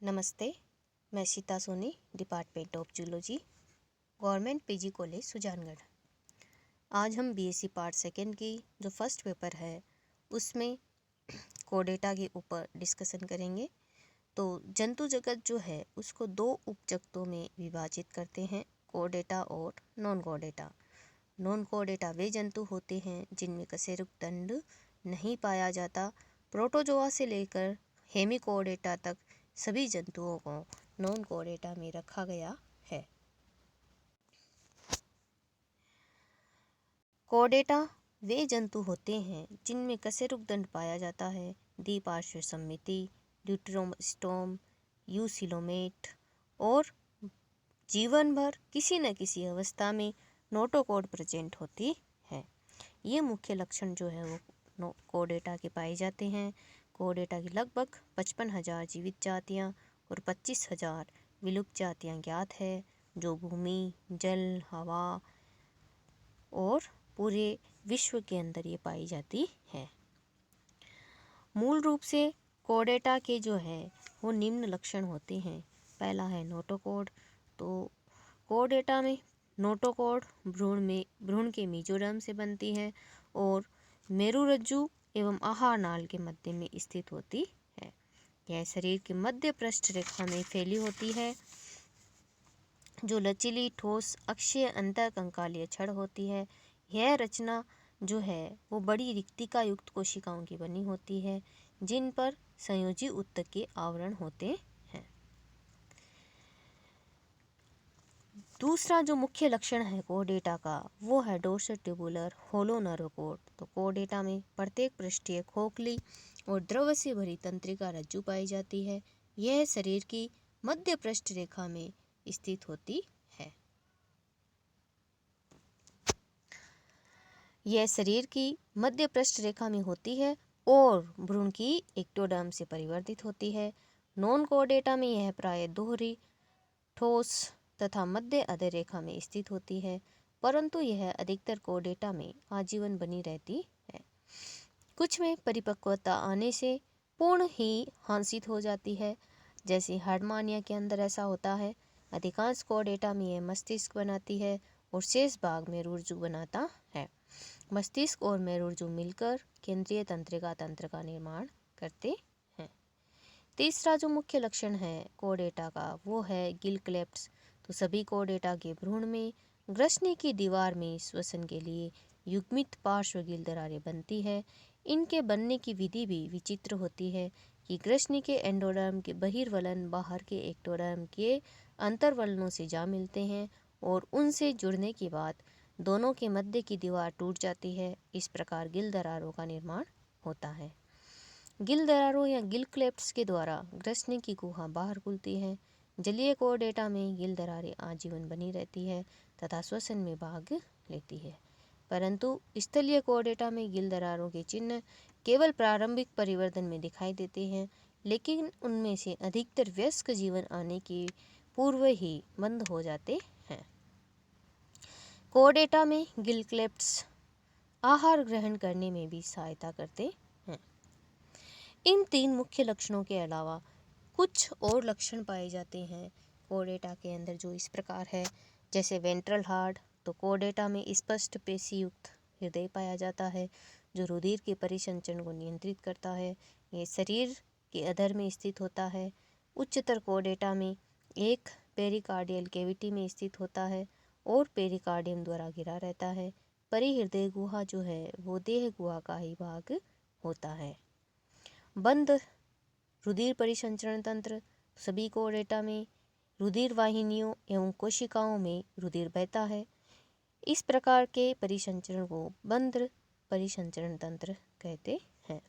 नमस्ते, मैं Sita Soni, department of zoology, government PG college Sujangarh. आज हम बीएससी पार्ट सेकेंड की जो फर्स्ट पेपर है उसमें कोडेटा के ऊपर डिस्कशन करेंगे। तो जंतु जगत जो है उसको दो उपजगतों में विभाजित करते हैं, कोडेटा और नॉन कोडेटा। नॉन कोडेटा वे जंतु होते हैं जिनमें कशेरुकदंड नहीं पाया जाता। प्रोटोजोआ से लेकर हेमिकोडेटा तक सभी जंतुओं को नॉन कोडेटा में रखा गया है। कोडेटा वे जंतु होते हैं जिनमें कशेरुकदंड पाया जाता है। द्विपार्श्व सममिति, ड्यूटेरोस्टोम, यूसिलोमेट और जीवन भर किसी न किसी अवस्था में नोटोकोड प्रेजेंट होती है। ये मुख्य लक्षण जो है वो कोडेटा के पाए जाते हैं। कोडेटा की लगभग 55,000 जीवित जातियाँ और 25,000 विलुप्त जातियाँ ज्ञात है, जो भूमि, जल, हवा और पूरे विश्व के अंदर ये पाई जाती है। मूल रूप से कोडेटा के जो है वो निम्न लक्षण होते हैं। पहला है नोटोकोड। तो कोडेटा में नोटोकोड भ्रूण के मेसोडर्म से बनती है और मेरुरज्जु एवं आहार नाल के मध्य में स्थित होती है। यह शरीर के मध्य पृष्ठ रेखा में फैली होती है, जो लचीली, ठोस, अक्षीय अंतःकंकालीय छड़ होती है। यह रचना जो है वो बड़ी रिक्तिका युक्त कोशिकाओं की बनी होती है, जिन पर संयोजी ऊतक के आवरण होते हैं। दूसरा जो मुख्य लक्षण है कोडेटा का वो है डोर्सल ट्यूबुलर होलो नर्वकोड। तो कोडेटा में प्रत्येक पृष्ठीय खोखली और द्रव से भरी तंत्रिका रज्जु पाई जाती है। यह शरीर की मध्य पृष्ठ रेखा में स्थित होती है। यह शरीर की मध्य पृष्ठ रेखा में होती है और भ्रूण की एक्टोडर्म से परिवर्तित होती है। नॉन कोडेटा में यह प्राय दोहरी, ठोस तथा मध्य अधर रेखा में स्थित होती है, परंतु यह अधिकतर कोडेटा में आजीवन बनी रहती है। कुछ में परिपक्वता आने से पूर्ण ही हांसित हो जाती है, जैसे हार्डमानिया के अंदर ऐसा होता है। अधिकांश कोडेटा में यह मस्तिष्क बनाती है और शेष भाग में मेरुरज्जु बनाता है। मस्तिष्क और मेरुरज्जु मिलकर केंद्रीय तंत्रिका तंत्र का निर्माण करते हैं। तीसरा जो मुख्य लक्षण है कोडेटा का वो है गिल क्लेफ्ट्स। तो सभी कोडेटा के भ्रूण में ग्रसनी की दीवार में श्वसन के लिए युग्मित पार्श्व गिल दरारें बनती है। इनके बनने की विधि भी विचित्र होती है कि ग्रसनी के एंडोडर्म के बहिर्वलन बाहर के एक्टोडर्म के अंतर्वलनों से जा मिलते हैं और उनसे जुड़ने के बाद दोनों के मध्य की दीवार टूट जाती है। इस प्रकार गिल दरारों का निर्माण होता है। गिल दरारों या गिल क्लेफ्ट्स के द्वारा ग्रसनी की गुहा बाहर खुलती है। जलीय कोडेटा में गिल दरारें आजीवन बनी रहती है तथा श्वसन में भाग लेती है, परंतु स्थलीय कोडेटा में गिल दरारों के चिन्ह केवल प्रारंभिक परिवर्तन में दिखाई देते हैं, लेकिन उनमें से अधिकतर वयस्क जीवन आने के पूर्व ही बंद हो जाते हैं। कोडेटा में गिल क्लेफ्ट्स आहार ग्रहण करने में भी सहायता करते हैं। इन तीन मुख्य लक्षणों के अलावा कुछ और लक्षण पाए जाते हैं कोडेटा के अंदर, जो इस प्रकार है। जैसे वेंट्रल हार्ट। तो कोडेटा में स्पष्ट पेशी युक्त हृदय पाया जाता है, जो रुधिर के परिसंचरण को नियंत्रित करता है। ये शरीर के अधर में स्थित होता है। उच्चतर कोडेटा में एक पेरिकार्डियल कैविटी में स्थित होता है और पेरिकार्डियम द्वारा घिरा रहता है। परिहृदय गुहा जो है वो देह गुहा का ही भाग होता है। बंद रुधिर परिसंचरण तंत्र। सभी कोडेटा में रुधिर वाहिनियों एवं कोशिकाओं में रुधिर बहता है। इस प्रकार के परिसंचरण को बंद परिसंचरण तंत्र कहते हैं।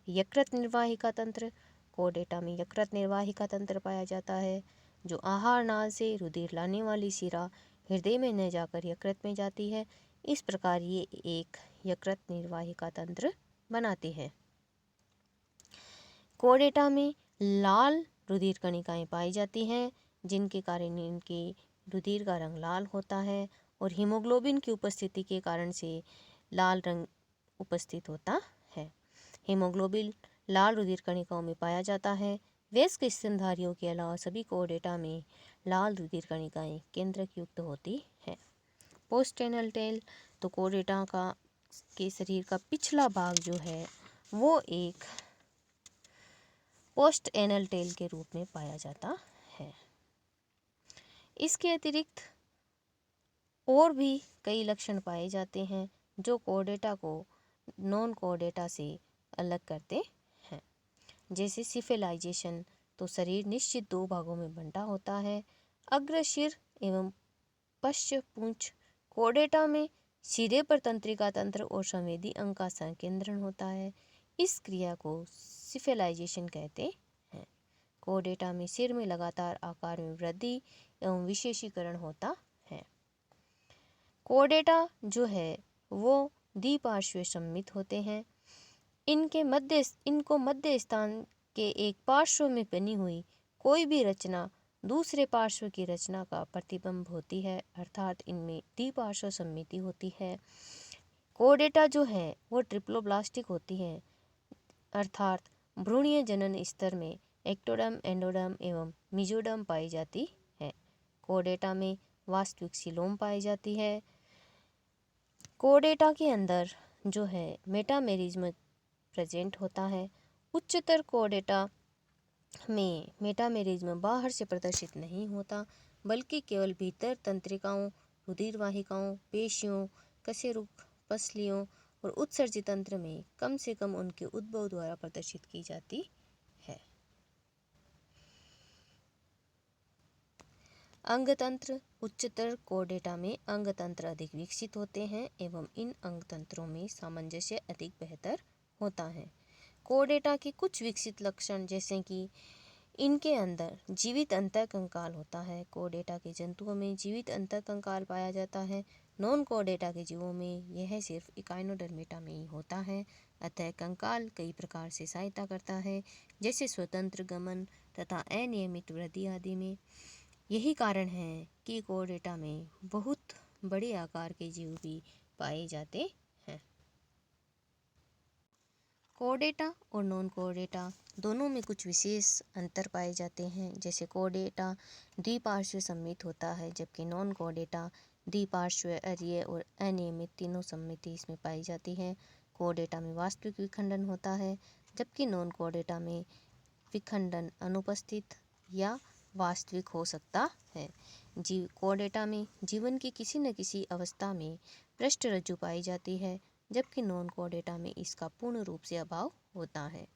यकृत निर्वाहिका तंत्र। कोडेटा में यकृत निर्वाहिका तंत्र पाया जाता है, जो आहार नाल से रुधिर लाने वाली शिरा हृदय में न जाकर यकृत में जाती है। इस प्रकार ये एक यकृत निर्वाहिका तंत्र बनाते हैं। कोडेटा में लाल रुधिर कणिकाएं पाई जाती हैं, जिनके कारण इनके रुधिर का रंग लाल होता है और हीमोग्लोबिन की उपस्थिति के कारण से लाल रंग उपस्थित होता है। हीमोग्लोबिन लाल रुधिर कणिकाओं में पाया जाता है। वयस्क स्तनधारियों के अलावा सभी कोर्डेटा में लाल रुधिर कणिकाएं केंद्रक युक्त होती है। पोस्ट एनल टेल, तो कोर्डेटा का के शरीर का पिछला भाग जो है वो एक पोस्ट एनल टेल के रूप में पाया जाता है। इसके अतिरिक्त और भी कई लक्षण पाए जाते हैं जो कोर्डेटा को नॉन कोर्डेटा से अलग करते हैं, जैसे सिफिलाइजेशन, तो शरीर निश्चित दो भागों में बंटा होता है। अग्रशिर एवं पश्च पूंछ, कोर्डेटा में सिरे पर तंत्रिका तंत्र और संवेदी अंग का संकेंद्रण होता है। इस क्रिया को सिफिलाइजेशन कहते हैं। कोर्डेटा में सिर में लगातार आकार में वृद्धि एवं विशेषीकरण होता है। कोर्डेटा जो है वो द्विपार्श्वीय सममित होते हैं। इनको मध्य स्थान के एक पार्श्व में बनी हुई कोई भी रचना दूसरे पार्श्व की रचना का प्रतिबिंब होती है, अर्थात इनमें द्विपार्श्व सममिति होती है। कोर्डेटा जो है वो ट्रिप्लोब्लास्टिक होती है, अर्थात भ्रूणीय जनन स्तर में एक्टोडर्म, एंडोडर्म एवं मेसोडर्म पाई जाती है। कोर्डेटा में वास्तविक सीलोम पाई जाती है। कोर्डेटा के अंदर जो है मेटामेरिज्म प्रेजेंट होता है। उच्चतर कोर्डेटा में मेटामेरिज्म बाहर से प्रदर्शित नहीं होता, बल्कि केवल भीतर तंत्रिकाओं, रुधिर वाहिकाओं, पेशियों, कशेरुक, पसलियों और उत्सर्जित तंत्र में कम से कम उनके उद्भव द्वारा प्रदर्शित की जाती है। अंगतंत्र, उच्चतर कोर्डेटा में अंगतंत्र अधिक विकसित होते हैं एवं इन अंगतंत्रों में सामंजस्य अधिक बेहतर होता है। कोर्डेटा के कुछ विकसित लक्षण, जैसे कि इनके अंदर जीवित अंतःकंकाल होता है। कोर्डेटा के जंतुओं में जीवित अंतःकंकाल पाया जाता है। नॉन कोर्डेटा के जीवों में यह सिर्फ इकाइनोडर्मेटा में ही होता है। अतः कंकाल कई प्रकार से सहायता करता है, जैसे स्वतंत्र गमन तथा अनियमित वृद्धि आदि में। यही कारण है कि कोर्डेटा में बहुत बड़े आकार के जीव भी पाए जाते हैं। कोर्डेटा और नॉन कोर्डेटा दोनों में कुछ विशेष अंतर पाए जाते हैं, जैसे कोर्डेटा द्विपार्श्व सममित होता है, जबकि नॉन कोर्डेटा द्विपार्श्व, अरीय और अनियमित तीनों सममिति इसमें पाई जाती है। कोर्डेटा में वास्तविक विखंडन होता है, जबकि नॉन कोर्डेटा में विखंडन अनुपस्थित या वास्तविक हो सकता है। कोर्डेटा में जीवन की किसी न किसी अवस्था में पृष्ठरज्जु पाई जाती है, जबकि नॉन कोर्डेटा में इसका पूर्ण रूप से अभाव होता है।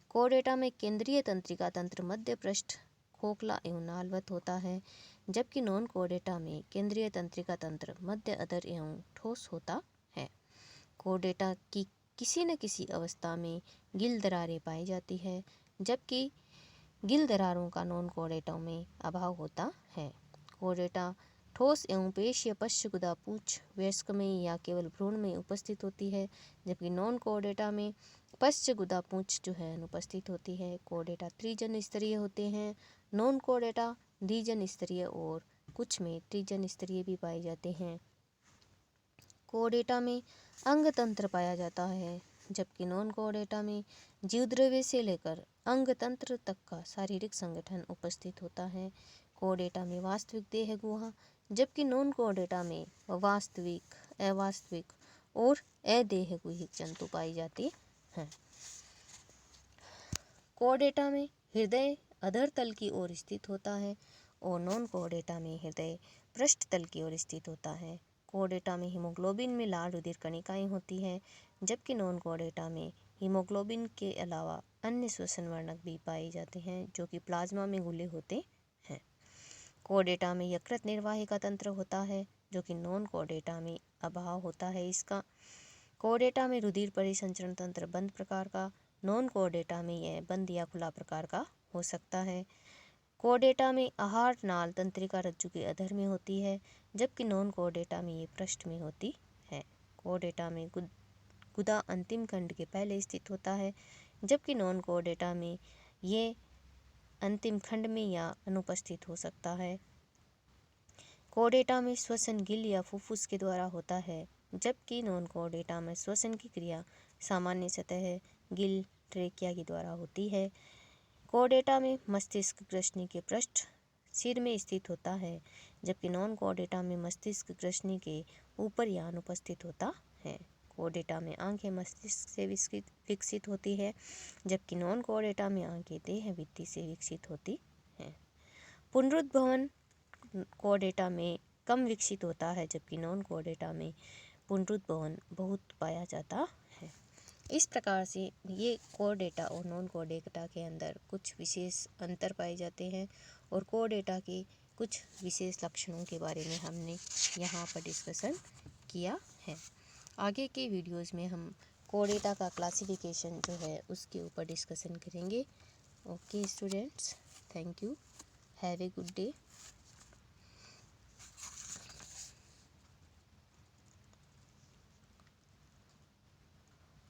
कोर्डेटा में केंद्रीय तंत्रिका तंत्र मध्य पृष्ठ खोखला एवं नालवत होता है, जबकि नॉन कोर्डेटा में केंद्रीय तंत्रिका तंत्र मध्य अधर एवं ठोस होता है। कोर्डेटा की किसी न किसी अवस्था में गिल दरारें पाई जाती है, जबकि गिल दरारों का नॉन कोर्डेटा में अभाव होता है। कोर्डेटा ठोस एवं पेशीय पश्चगुदा पूंछ वयस्क में या केवल भ्रूण में उपस्थित होती है, जबकि नॉन कोर्डेटा में पश्चगुदा पूंछ जो है अनुपस्थित होती है। कोर्डेटा त्रिजन स्तरीय होते हैं। नॉन कोर्डेटा द्विजन स्तरीय और कुछ में त्रिजन स्तरीय भी पाए जाते हैं। कोर्डेटा में अंगतंत्र पाया जाता है, जबकि नॉन कोर्डेटा में जीवद्रव्य से लेकर अंगतंत्र तक का शारीरिक संगठन उपस्थित होता है। कोर्डेटा में वास्तविक देह गुहा, जबकि नॉन कोर्डेटा में वास्तविक, अवास्तविक और अदेहगुहिक जंतु पाई जाती हैं। कोर्डेटा में हृदय अधर तल की ओर स्थित होता है और नॉन कोर्डेटा में हृदय पृष्ठ तल की ओर स्थित होता है। कोर्डेटा में हीमोग्लोबिन में लाल रुधिर कणिकाएं होती हैं, जबकि नॉन कोर्डेटा में हीमोग्लोबिन के अलावा अन्य श्वसन वर्णक भी पाए जाते हैं, जो कि प्लाज्मा में घुले होते हैं। कोर्डेटा में यकृत निर्वाहिका तंत्र होता है, जो कि नॉन कोर्डेटा में अभाव होता है इसका। कोर्डेटा में रुधिर परिसंचरण तंत्र बंद प्रकार का, नॉन कोर्डेटा में यह बंद या खुला प्रकार का हो सकता है। कोर्डेटा में आहार नाल तंत्रिका रज्जु के अधर में होती है, जबकि नॉन कोर्डेटा में ये पृष्ठ में होती है। कोर्डेटा में गुदा अंतिम खंड के पहले स्थित होता है, जबकि नॉन कोर्डेटा में ये अंतिम खंड में या अनुपस्थित हो सकता है। कोर्डेटा में श्वसन गिल या फुफ्फुस के द्वारा होता है, जबकि नॉन कोर्डेटा में श्वसन की क्रिया सामान्य सतह गिल ट्रेकिया के द्वारा होती है। कोडेटा में मस्तिष्क कृष्णि के पृष्ठ सिर में स्थित होता है, जबकि नॉन कोडेटा में मस्तिष्क कृष्णि के ऊपर या अनुपस्थित होता है। कोडेटा में आंखें मस्तिष्क से विकसित होती है, जबकि नॉन कोडेटा में आंखें देह भित्ति से विकसित होती हैं। पुनरुद्भवन कोडेटा में कम विकसित होता है, जबकि नॉन कोडेटा में पुनरुद्भवन बहुत पाया जाता है। इस प्रकार से ये कोडेटा और नॉन कोडेटा के अंदर कुछ विशेष अंतर पाए जाते हैं और कोडेटा के कुछ विशेष लक्षणों के बारे में हमने यहाँ पर डिस्कशन किया है। आगे के वीडियोज़ में हम कोडेटा का क्लासिफिकेशन जो है उसके ऊपर डिस्कशन करेंगे। Okay students, thank you, have a good day.